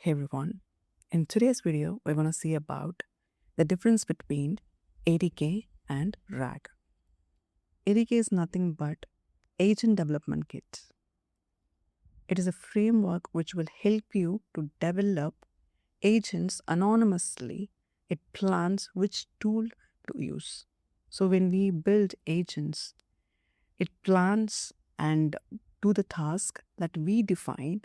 Hey everyone, in today's video, we're going to see about the difference between ADK and RAG. ADK is nothing but Agent Development Kit. It is a framework which will help you to develop agents anonymously. It plans which tool to use. So when we build agents, it plans and do the task that we define,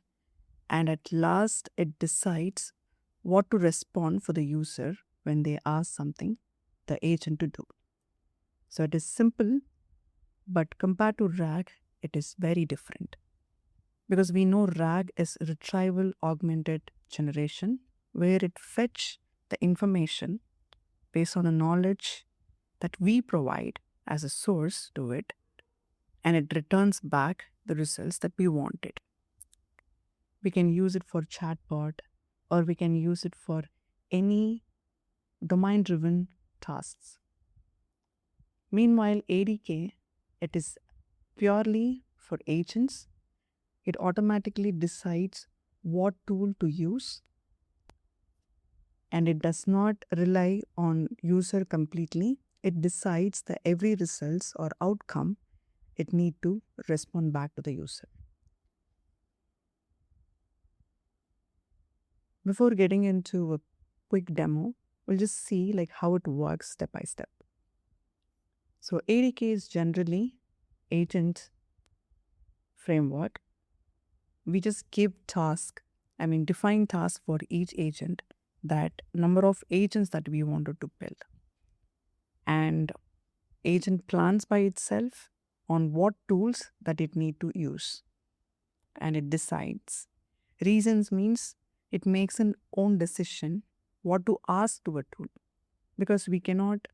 and at last it decides what to respond for the user when they ask something the agent to do. So it is simple, but compared to RAG, it is very different. Because we know RAG is Retrieval-Augmented Generation, where it fetch the information based on the knowledge that we provide as a source to it, and it returns back the results that we wanted. We can use it for chatbot, or we can use it for any domain-driven tasks. Meanwhile, ADK, it is purely for agents. It automatically decides what tool to use, and it does not rely on user completely. It decides that every results or outcome it need to respond back to the user. Before getting into a quick demo, we'll just see like how it works step by step. So ADK is generally agent framework. We just give define tasks for each agent, that number of agents that we wanted to build. And agent plans by itself on what tools that it need to use. And it decides. Reasons means it makes an own decision what to ask to a tool. Because we cannot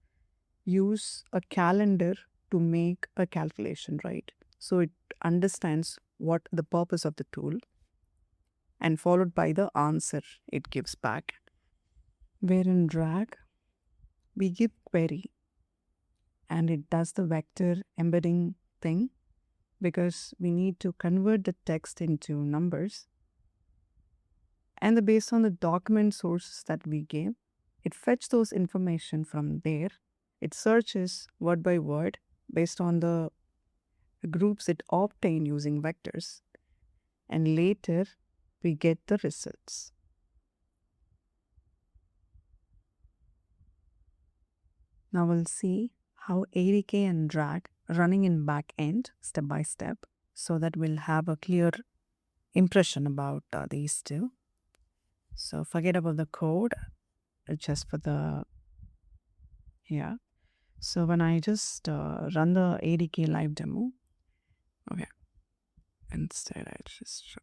use a calendar to make a calculation, right? So it understands what the purpose of the tool, and followed by the answer it gives back. Where in RAG, we give query and it does the vector embedding thing, because we need to convert the text into numbers. And based on the document sources that we gave, it fetches those information from there. It searches word by word based on the groups it obtained using vectors. And later, we get the results. Now we'll see how ADK and RAG running in back end step by step, so that we'll have a clear impression about these two. So forget about the code, just for the here. So when I just run the ADK live demo, okay, instead I just show.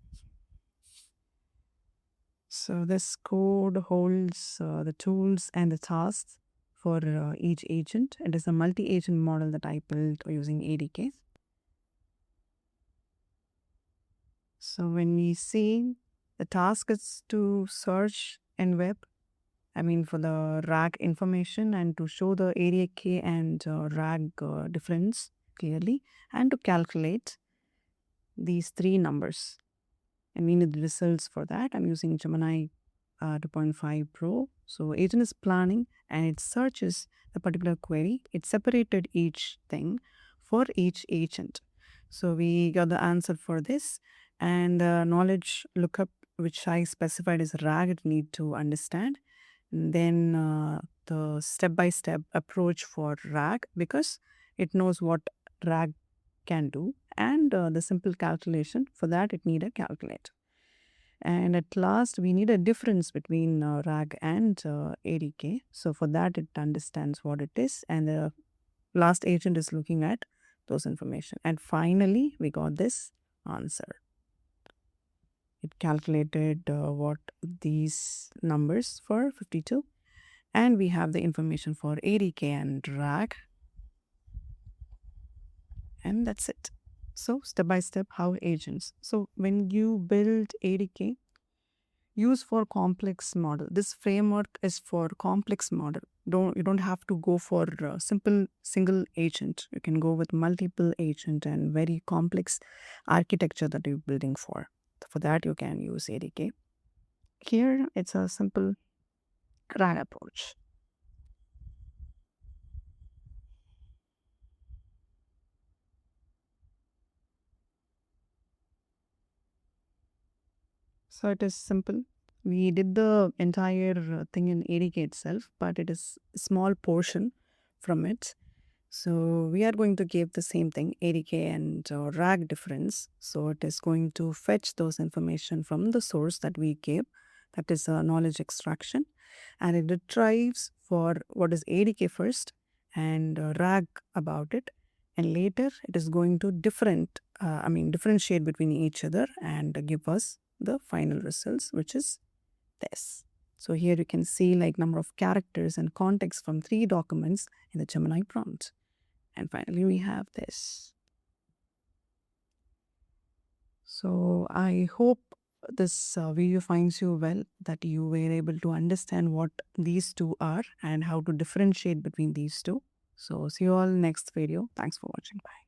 So this code holds the tools and the tasks for each agent. It is a multi-agent model that I built using ADK. So when we see the task is to search in web, for the RAG information, and to show the ADK and RAG difference clearly, and to calculate these three numbers. And we need the results for that. I'm using Gemini 2.5 Pro. So agent is planning and it searches the particular query. It separated each thing for each agent. So we got the answer for this, and knowledge lookup, which I specified as RAG, it need to understand. And then the step-by-step approach for RAG, because it knows what RAG can do, and the simple calculation for that it need a calculator. And at last we need a difference between RAG and ADK. So for that it understands what it is, and the last agent is looking at those information. And finally we got this answer. It calculated what these numbers for 52, and we have the information for ADK and RAG, and that's it. So step by step how agents. So when you build ADK, use for complex model. This framework is for complex model. You don't have to go for simple single agent. You can go with multiple agent and very complex architecture that you're building for. For that you can use ADK. Here, it's a simple RAG approach. So it is simple. We did the entire thing in ADK itself, but it is a small portion from it. So we are going to give the same thing, ADK and RAG difference. So it is going to fetch those information from the source that we gave, that is knowledge extraction, and it retrieves for what is ADK first and RAG about it, and later it is going to differentiate between each other and give us the final results, which is this. So here you can see like number of characters and context from 3 documents in the Gemini prompt. And finally, we have this. So I hope this video finds you well, that you were able to understand what these two are and how to differentiate between these two. So see you all next video. Thanks for watching. Bye.